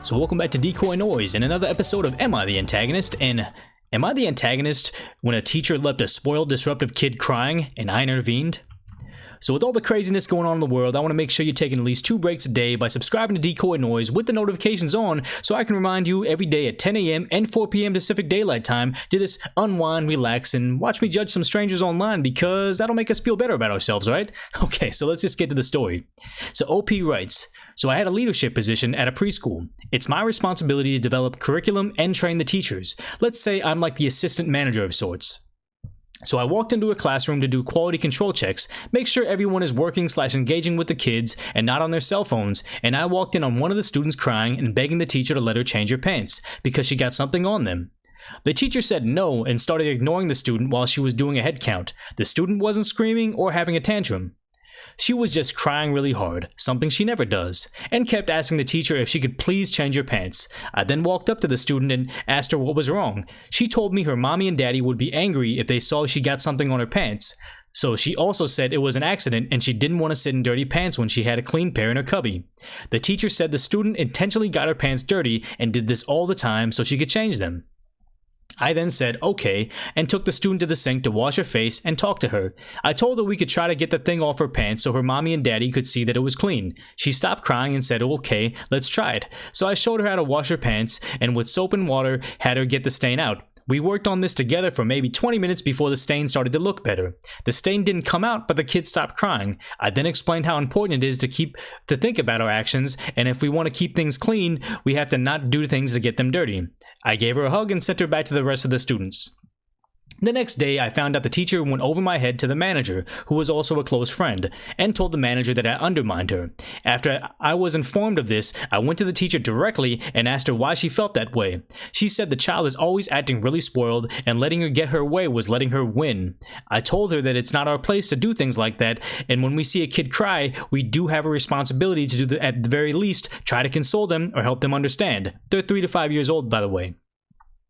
So welcome back to DecoyNoise and another episode of Am I the Antagonist? And am I the antagonist when a teacher left a spoiled, disruptive kid crying and I intervened? So with all the craziness going on in the world, I want to make sure you're taking at least 2 breaks a day by subscribing to DecoyNoise with the notifications on so I can remind you every day at 10 a.m. and 4 p.m. Pacific Daylight Time to just unwind, relax, and watch me judge some strangers online because that'll make us feel better about ourselves, right? Okay, so let's just get to the story. So OP writes, so I had a leadership position at a preschool. It's my responsibility to develop curriculum and train the teachers. Let's say I'm like the assistant manager of sorts. So I walked into a classroom to do quality control checks, make sure everyone is working/engaging with the kids and not on their cell phones, and I walked in on one of the students crying and begging the teacher to let her change her pants because she got something on them. The teacher said no and started ignoring the student while she was doing a head count. The student wasn't screaming or having a tantrum. She was just crying really hard, something she never does, and kept asking the teacher if she could please change her pants. I then walked up to the student and asked her what was wrong. She told me her mommy and daddy would be angry if they saw she got something on her pants. So she also said it was an accident and she didn't want to sit in dirty pants when she had a clean pair in her cubby. The teacher said the student intentionally got her pants dirty and did this all the time so she could change them. I then said, okay, and took the student to the sink to wash her face and talk to her. I told her we could try to get the thing off her pants so her mommy and daddy could see that it was clean. She stopped crying and said, okay, let's try it. So I showed her how to wash her pants and with soap and water had her get the stain out. We worked on this together for maybe 20 minutes before the stain started to look better. The stain didn't come out, but the kid stopped crying. I then explained how important it is to think about our actions, and if we want to keep things clean, we have to not do things to get them dirty. I gave her a hug and sent her back to the rest of the students. The next day, I found out the teacher went over my head to the manager, who was also a close friend, and told the manager that I undermined her. After I was informed of this, I went to the teacher directly and asked her why she felt that way. She said the child is always acting really spoiled, and letting her get her way was letting her win. I told her that it's not our place to do things like that, and when we see a kid cry, we do have a responsibility to do at the very least, try to console them or help them understand. They're 3 to 5 years old, by the way.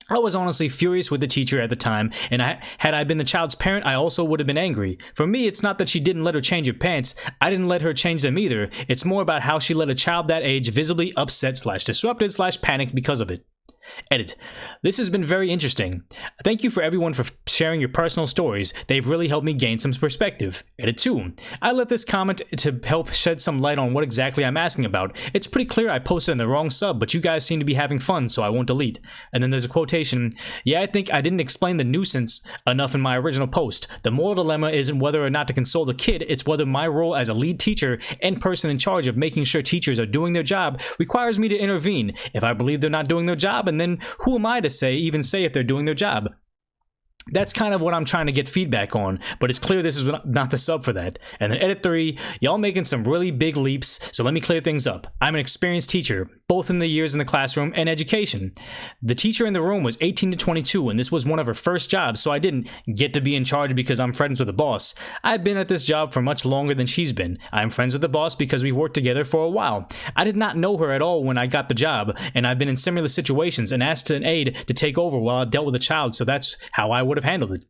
I was honestly furious with the teacher at the time, and had I been the child's parent, I also would have been angry. For me, it's not that she didn't let her change her pants. I didn't let her change them either. It's more about how she let a child that age visibly upset/disrupted/panicked because of it. Edit. This has been very interesting. Thank you for everyone for sharing your personal stories. They've really helped me gain some perspective. Edit 2. I left this comment to help shed some light on what exactly I'm asking about. It's pretty clear I posted in the wrong sub, but you guys seem to be having fun, so I won't delete. And then there's a quotation. Yeah, I think I didn't explain the nuisance enough in my original post. The moral dilemma isn't whether or not to console the kid, it's whether my role as a lead teacher and person in charge of making sure teachers are doing their job requires me to intervene. If I believe they're not doing their job, and then who am I to even say if they're doing their job? That's kind of what I'm trying to get feedback on, but it's clear this is not the sub for that. And then edit 3, y'all making some really big leaps, so let me clear things up. I'm an experienced teacher, both in the years in the classroom and education. The teacher in the room was 18 to 22, and this was one of her first jobs, so I didn't get to be in charge because I'm friends with the boss. I've been at this job for much longer than she's been. I'm friends with the boss because we worked together for a while. I did not know her at all when I got the job, and I've been in similar situations and asked an aide to take over while I dealt with a child, so that's how I would have handled it.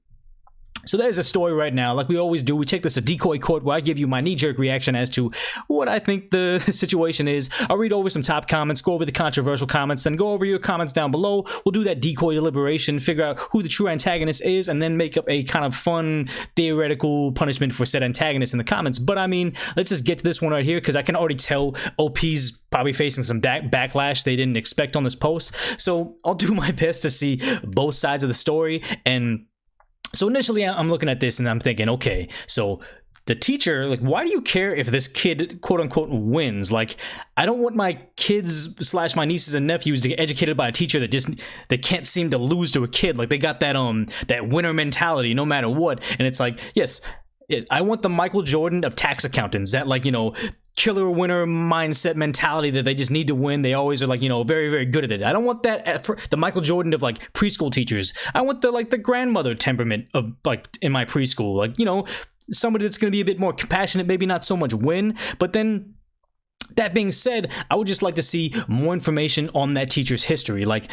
So there's a story right now, like we always do. We take this to Decoy Court where I give you my knee-jerk reaction as to what I think the situation is. I'll read over some top comments, go over the controversial comments, then go over your comments down below. We'll do that Decoy Deliberation, figure out who the true antagonist is, and then make up a kind of fun, theoretical punishment for said antagonist in the comments. But I mean, let's just get to this one right here, because I can already tell OP's probably facing some backlash they didn't expect on this post. So I'll do my best to see both sides of the story. And so initially I'm looking at this and I'm thinking, okay, so the teacher, like, why do you care if this kid, quote unquote, wins? Like, I don't want my kids/my nieces and nephews to get educated by a teacher that can't seem to lose to a kid. Like, they got that winner mentality no matter what. And it's like, yes, I want the Michael Jordan of tax accountants, that, like, killer winner mindset mentality that they just need to win. They always are, like, very, very good at it. I don't want that for the Michael Jordan of, like, preschool teachers. I want the grandmother temperament of, like, in my preschool. Like, somebody that's going to be a bit more compassionate, maybe not so much win. But then, that being said, I would just like to see more information on that teacher's history. Like,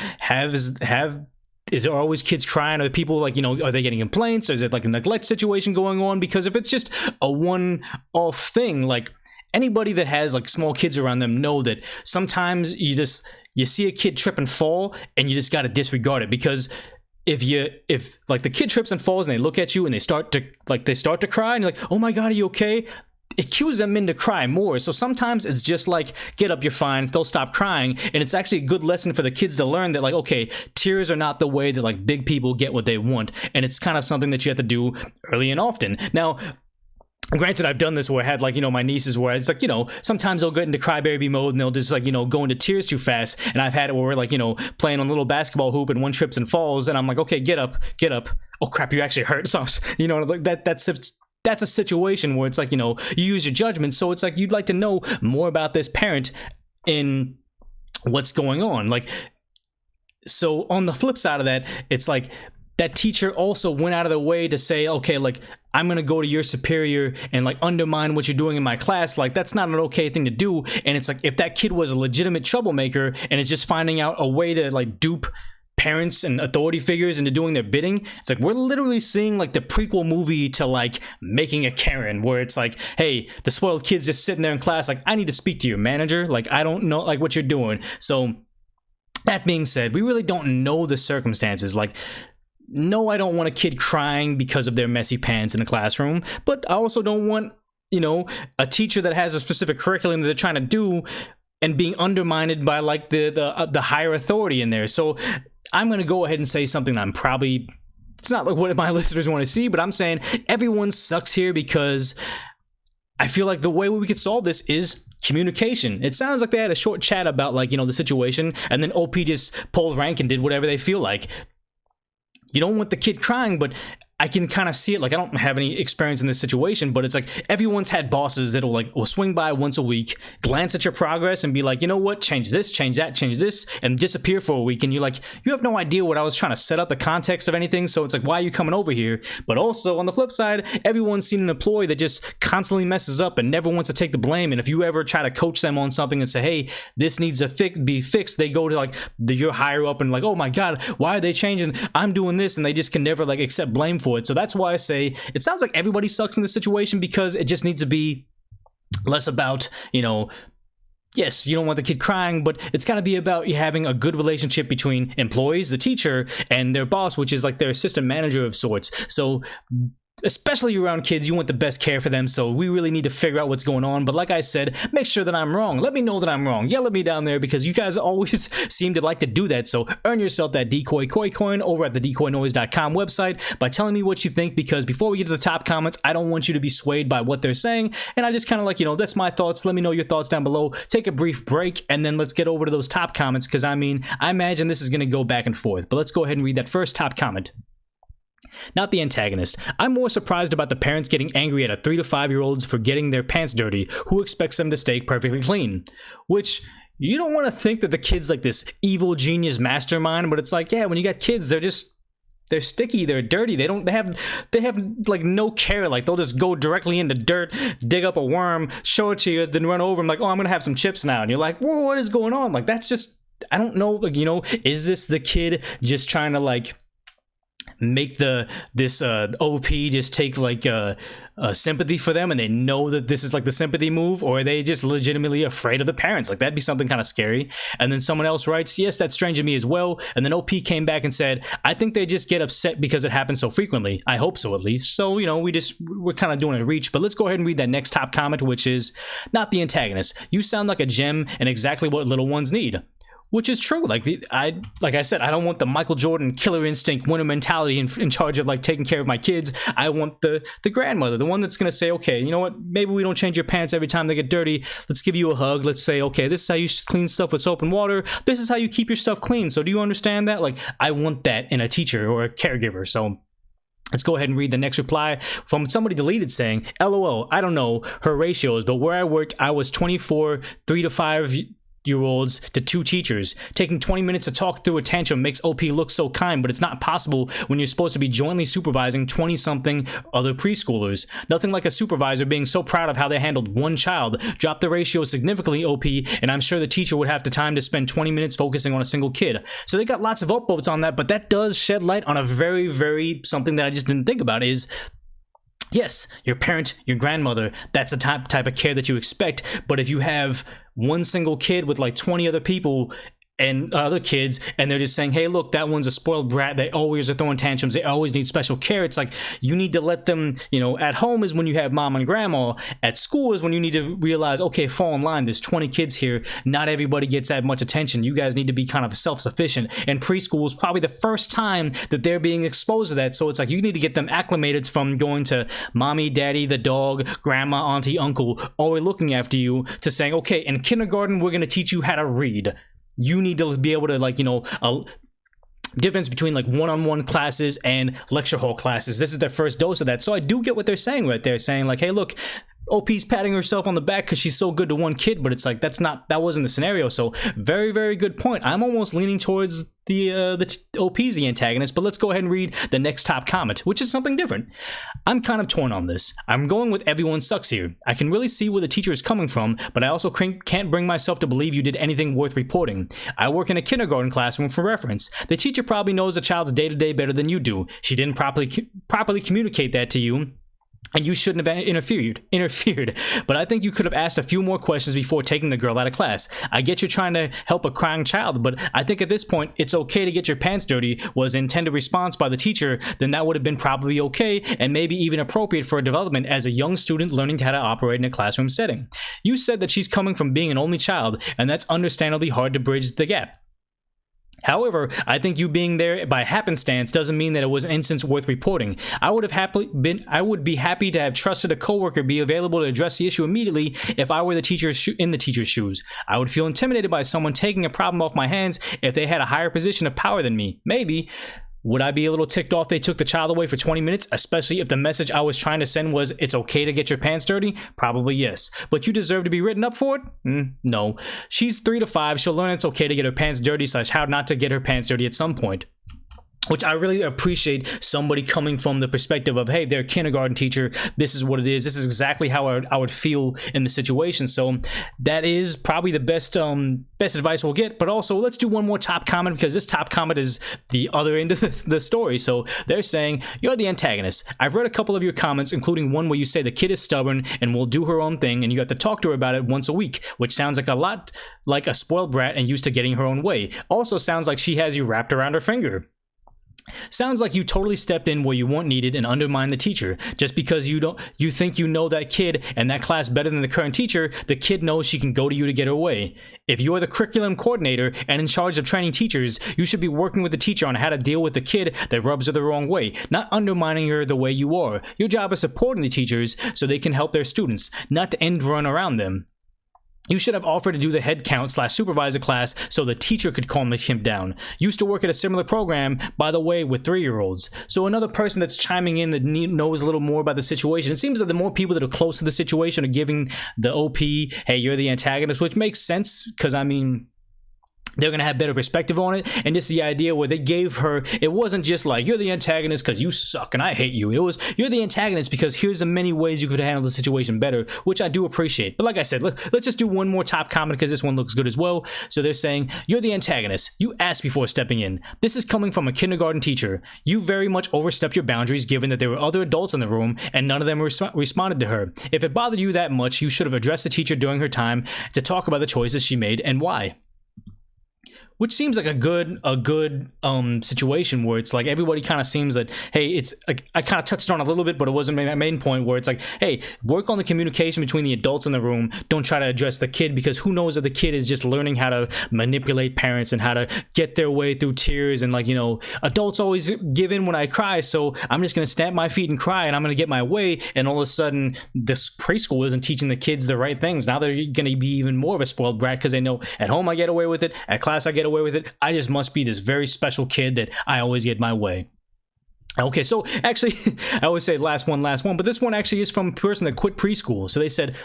is there always kids crying? Are people, like, are they getting complaints? Or is it like a neglect situation going on? Because if it's just a one-off thing, like, anybody that has like small kids around them know that sometimes you see a kid trip and fall and you just got to disregard it, because if like the kid trips and falls and they look at you and they start to cry and you're like, oh my god, are you okay? It cues them in to cry more. So sometimes it's just like, get up, you're fine, they'll stop crying. And it's actually a good lesson for the kids to learn that, like, okay, tears are not the way that like big people get what they want. And it's kind of something that you have to do early and often. Now, granted, I've done this where I had like, my nieces where it's like, sometimes they'll get into crybaby mode and they'll just like, go into tears too fast. And I've had it where we're like, playing on a little basketball hoop and one trips and falls. And I'm like, okay, get up. Oh crap, you actually hurt. So, like that's a situation where it's like, you use your judgment. So it's like, you'd like to know more about this parent in what's going on. Like, so on the flip side of that, it's like that teacher also went out of their way to say, okay, like, I'm going to go to your superior and like undermine what you're doing in my class. Like, that's not an okay thing to do. And it's like, if that kid was a legitimate troublemaker and is just finding out a way to like dupe parents and authority figures into doing their bidding, it's like we're literally seeing like the prequel movie to like Making a Karen, where it's like, hey, the spoiled kid's just sitting there in class like, I need to speak to your manager, like I don't know like what you're doing. So that being said, we really don't know the circumstances. Like, no, I don't want a kid crying because of their messy pants in a classroom, but I also don't want, a teacher that has a specific curriculum that they're trying to do and being undermined by like the higher authority in there. So I'm going to go ahead and say something that it's not like what my listeners want to see, but I'm saying everyone sucks here, because I feel like the way we could solve this is communication. It sounds like they had a short chat about like, the situation, and then OP just pulled rank and did whatever they feel like. You don't want the kid crying, but I can kind of see it. Like, I don't have any experience in this situation, but it's like everyone's had bosses that'll will swing by once a week, glance at your progress and be like, you know what, change this, change that, change this, and disappear for a week. And you're like, you have no idea what I was trying to set up, the context of anything. So it's like, why are you coming over here? But also on the flip side, everyone's seen an employee that just constantly messes up and never wants to take the blame. And if you ever try to coach them on something and say, hey, this needs to be fixed, they go to like your higher up and like, oh my God, why are they changing? I'm doing this. And they just can never like accept blame for it. So that's why I say it sounds like everybody sucks in this situation, because it just needs to be less about, yes, you don't want the kid crying, but it's got to be about you having a good relationship between employees, the teacher, and their boss, which is like their assistant manager of sorts. So especially around kids, you want the best care for them, so we really need to figure out what's going on. But like I said, make sure that I'm wrong. Let me know that I'm wrong. Yell at me down there, because you guys always seem to like to do that. So earn yourself that Decoy coin over at the DecoyNoise.com website by telling me what you think, because before we get to the top comments, I don't want you to be swayed by what they're saying. And I just kind of like, that's my thoughts. Let me know your thoughts down below. Take a brief break, and then let's get over to those top comments, because I imagine this is going to go back and forth. But let's go ahead and read that first top comment. Not the antagonist. I'm more surprised about the parents getting angry at a 3 to 5 year olds for getting their pants dirty. Who expects them to stay perfectly clean? Which, you don't want to think that the kid's like this evil genius mastermind, but it's like, yeah, when you got kids, they're sticky, they're dirty, they have like no care. Like, they'll just go directly into dirt, dig up a worm, show it to you, then run over and like, oh, I'm gonna have some chips now. And you're like, whoa, what is going on? Like, that's just, I don't know, like, is this the kid just trying to like make this OP just take like sympathy for them, and they know that this is like the sympathy move, or are they just legitimately afraid of the parents? Like, that'd be something kind of scary. And then someone else writes, yes, that's strange to me as well. And then OP came back and said, I think they just get upset because it happens so frequently. I hope so, at least. So, we're kind of doing a reach. But let's go ahead and read that next top comment, which is, not the antagonist. You sound like a gem and exactly what little ones need. Which is true. Like I said, I don't want the Michael Jordan killer instinct winner mentality in charge of like taking care of my kids. I want the grandmother, the one that's gonna say, okay, you know what, maybe we don't change your pants every time they get dirty. Let's give you a hug. Let's say, okay, this is how you clean stuff with soap and water. This is how you keep your stuff clean. So do you understand that? Like, I want that in a teacher or a caregiver. So let's go ahead and read the next reply from somebody deleted saying, LOL, I don't know her ratios, but where I worked, I was 24 3 to 5 year olds to 2 teachers. Taking 20 minutes to talk through a tantrum makes OP look so kind, but it's not possible when you're supposed to be jointly supervising 20-something other preschoolers. Nothing like a supervisor being so proud of how they handled one child. Drop the ratio significantly, OP, and I'm sure the teacher would have the time to spend 20 minutes focusing on a single kid. So they got lots of upvotes on that, but that does shed light on a very, very something that I just didn't think about is Yes, your parent, your grandmother, that's the type of care that you expect. But if you have one single kid with like 20 other people and other kids, and they're just saying, hey, look, that one's a spoiled brat, they always are throwing tantrums, they always need special care, it's like, you need to let them, you know, at home is when you have mom and grandma, at school is when you need to realize, okay, fall in line, there's 20 kids here, not everybody gets that much attention, you guys need to be kind of self-sufficient, and preschool is probably the first time that they're being exposed to that, so it's like, you need to get them acclimated from going to mommy, daddy, the dog, grandma, auntie, uncle, always looking after you, to saying, okay, in kindergarten, we're going to teach you how to read. You need to be able to, like, you know, difference between like one-on-one classes and lecture hall classes. This is their first dose of that. So I do get what they're saying right there, saying like, hey, look, OP's patting herself on the back because she's so good to one kid, but it's like, that wasn't the scenario. So very, very good point. I'm almost leaning towards the OP's the antagonist, but let's go ahead and read the next top comment, which is something different. I'm kind of torn on this. I'm going with everyone sucks here. I can really see where the teacher is coming from, but I also can't bring myself to believe you did anything worth reporting. I work in a kindergarten classroom for reference. The teacher probably knows the child's day-to-day better than you do. She didn't properly communicate that to you, and you shouldn't have interfered. But I think you could have asked a few more questions before taking the girl out of class. I get you're trying to help a crying child, but I think at this point, it's okay to get your pants dirty was intended response by the teacher, then that would have been probably okay and maybe even appropriate for a development as a young student learning how to operate in a classroom setting. You said that she's coming from being an only child, and that's understandably hard to bridge the gap. However, I think you being there by happenstance doesn't mean that it was an instance worth reporting. I would be happy to have trusted a coworker be available to address the issue immediately if I were the teacher in the teacher's shoes. I would feel intimidated by someone taking a problem off my hands if they had a higher position of power than me. Maybe. Would I be a little ticked off they took the child away for 20 minutes, especially if the message I was trying to send was, it's okay to get your pants dirty? Probably yes. But you deserve to be written up for it? No. She's 3 to 5, she'll learn it's okay to get her pants dirty / how not to get her pants dirty at some point. Which I really appreciate somebody coming from the perspective of, hey, they're a kindergarten teacher, this is what it is, this is exactly how I would feel in the situation. So that is probably the best advice we'll get. But also, let's do one more top comment, because this top comment is the other end of the story. So they're saying, you're the antagonist. I've read a couple of your comments, including one where you say the kid is stubborn and will do her own thing, and you have to talk to her about it once a week, which sounds like a lot like a spoiled brat and used to getting her own way. Also sounds like she has you wrapped around her finger. Sounds like you totally stepped in where you weren't needed and undermined the teacher. Just because you think you know that kid and that class better than the current teacher, the kid knows she can go to you to get her way. If you're the curriculum coordinator and in charge of training teachers, you should be working with the teacher on how to deal with the kid that rubs her the wrong way, not undermining her the way you are. Your job is supporting the teachers so they can help their students, not to end run around them. You should have offered to do the head count / supervisor class so the teacher could calm him down. Used to work at a similar program, by the way, with 3-year-olds. So another person that's chiming in that knows a little more about the situation. It seems that the more people that are close to the situation are giving the OP, hey, you're the antagonist, which makes sense, because I mean, they're going to have better perspective on it. And this is the idea where they gave her, it wasn't just like, you're the antagonist because you suck and I hate you. It was, you're the antagonist because here's the many ways you could handle the situation better, which I do appreciate. But like I said, let's just do one more top comment because this one looks good as well. So they're saying, you're the antagonist. You asked before stepping in. This is coming from a kindergarten teacher. You very much overstepped your boundaries given that there were other adults in the room and none of them responded to her. If it bothered you that much, you should have addressed the teacher during her time to talk about the choices she made and why. Which seems like a good situation where it's like everybody kind of seems that, hey, it's like, I kind of touched on a little bit, but it wasn't my main point, where it's like, hey, work on the communication between the adults in the room. Don't try to address the kid, because who knows if the kid is just learning how to manipulate parents and how to get their way through tears, and like, you know, adults always give in when I cry, so I'm just gonna stamp my feet and cry and I'm gonna get my way, and all of a sudden this preschool isn't teaching the kids the right things. Now they're gonna be even more of a spoiled brat because they know at home I get away with it, at class I get away with it. I just must be this very special kid that I always get my way. Okay, so actually, I always say last one, but this one actually is from a person that quit preschool. So they said,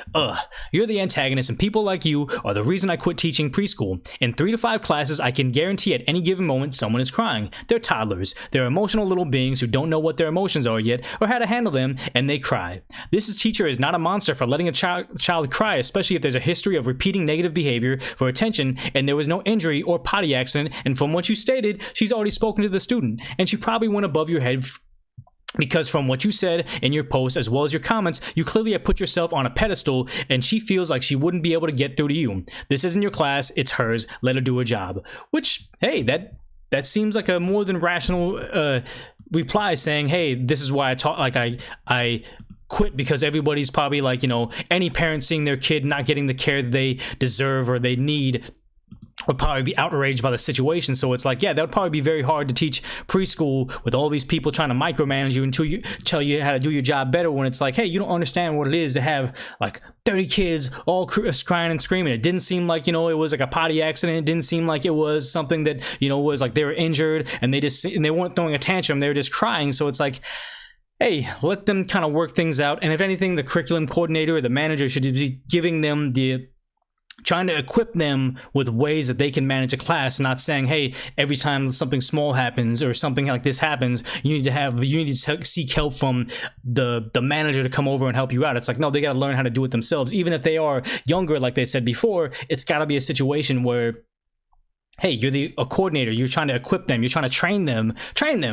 you're the antagonist and people like you are the reason I quit teaching preschool. In 3 to 5 classes, I can guarantee at any given moment someone is crying. They're toddlers. They're emotional little beings who don't know what their emotions are yet or how to handle them, and they cry. This teacher is not a monster for letting a child cry, especially if there's a history of repeating negative behavior for attention and there was no injury or potty accident, and from what you stated, she's already spoken to the student, and she probably went above your head Because from what you said in your post as well as your comments, you clearly have put yourself on a pedestal and she feels like she wouldn't be able to get through to you. This isn't your class, it's hers. Let her do her job. Which, hey, that seems like a more than rational reply, saying, hey, this is why I taught, like I quit, because everybody's probably like, you know, any parent seeing their kid not getting the care that they deserve or they need would probably be outraged by the situation. So it's like, yeah, that would probably be very hard to teach preschool with all these people trying to micromanage you until you tell you how to do your job better, when it's like, hey, you don't understand what it is to have like 30 kids all crying and screaming. It didn't seem like, you know, it was like a potty accident. It didn't seem like it was something that, you know, was like they were injured and they weren't throwing a tantrum, they were just crying. So it's like, hey, let them kind of work things out. And if anything, the curriculum coordinator or the manager should be giving them trying to equip them with ways that they can manage a class, not saying, hey, every time something small happens or something like this happens, you need to seek help from the manager to come over and help you out. It's like, no, they got to learn how to do it themselves. Even if they are younger, like they said before, it's got to be a situation where, hey, you're a coordinator, you're trying to equip them, you're trying to train them.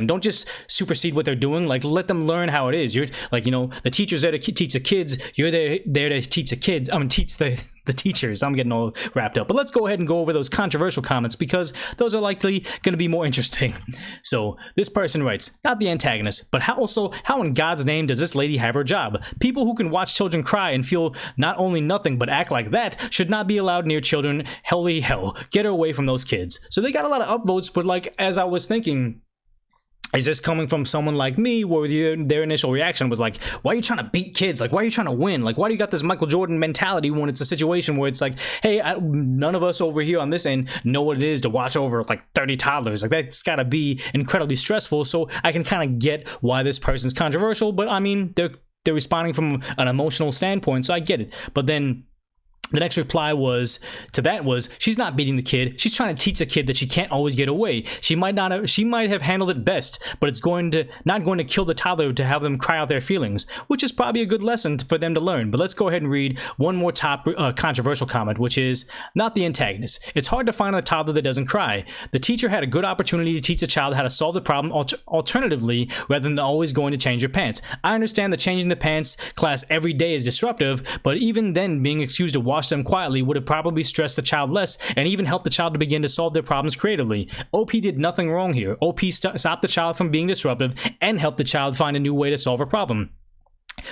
Don't just supersede what they're doing. Like, let them learn how it is. You're like, you know, the teacher's there to teach the kids, you're there to teach the kids. Teach the teachers. I'm getting all wrapped up. But let's go ahead and go over those controversial comments, because those are likely going to be more interesting. So this person writes, not the antagonist, but how in God's name does this lady have her job? People who can watch children cry and feel not only nothing but act like that should not be allowed near children. Holy hell, get her away from those kids. So they got a lot of upvotes, but like, as I was thinking, is this coming from someone like me, where their initial reaction was like, why are you trying to beat kids? Like, why are you trying to win? Like, why do you got this Michael Jordan mentality when it's a situation where it's like, hey, none of us over here on this end know what it is to watch over like 30 toddlers. Like, that's got to be incredibly stressful. So I can kind of get why this person's controversial, but I mean, they're responding from an emotional standpoint, so I get it. But then the next reply was she's not beating the kid. She's trying to teach the kid that she can't always get away. She might have handled it best, but it's not going to kill the toddler to have them cry out their feelings, which is probably a good lesson for them to learn. But let's go ahead and read one more top controversial comment, which is not the antagonist. It's hard to find a toddler that doesn't cry. The teacher had a good opportunity to teach the child how to solve the problem alternatively, rather than always going to change your pants. I understand that changing the pants class every day is disruptive, but even then, being excused to watch them quietly would have probably stressed the child less and even helped the child to begin to solve their problems creatively. OP did nothing wrong here. OP stopped the child from being disruptive and helped the child find a new way to solve a problem.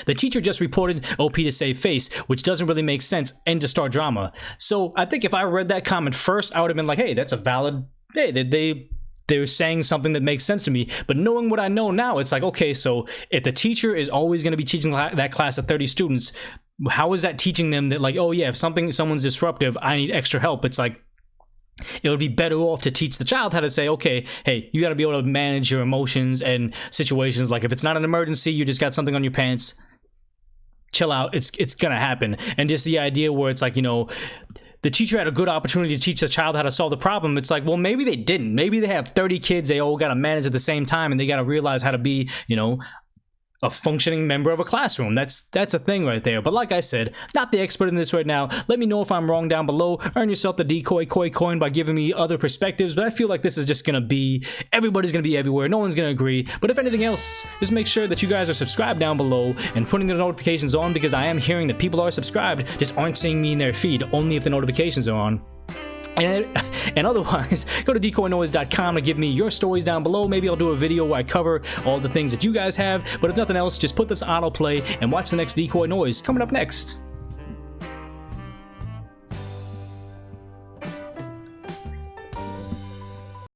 The teacher just reported OP to save face, which doesn't really make sense and to start drama. So I think if I read that comment first, I would have been like, hey, that's a valid, hey, they're saying something that makes sense to me. But knowing what I know now, it's like, okay, so if the teacher is always going to be teaching that class of 30 students, how is that teaching them that, like, oh yeah, if someone's disruptive, I need extra help? It's like, it would be better off to teach the child how to say, okay, hey, you got to be able to manage your emotions and situations. Like, if it's not an emergency, you just got something on your pants, chill out, it's gonna happen. And just the idea where it's like, you know, the teacher had a good opportunity to teach the child how to solve the problem. It's like, well, maybe they didn't. Maybe they have 30 kids they all got to manage at the same time, and they got to realize how to be, you know, a functioning member of a classroom. That's a thing right there. But like I said, not the expert in this right now. Let me know if I'm wrong down below. Earn yourself the Decoy coin by giving me other perspectives. But I feel like this is just gonna be, everybody's gonna be everywhere. No one's gonna agree. But if anything else, just make sure that you guys are subscribed down below and putting the notifications on, because I am hearing that people are subscribed, just aren't seeing me in their feed, only if the notifications are on. And otherwise, go to DecoyNoise.com to give me your stories down below. Maybe I'll do a video where I cover all the things that you guys have. But if nothing else, just put this autoplay and watch the next Decoy Noise coming up next.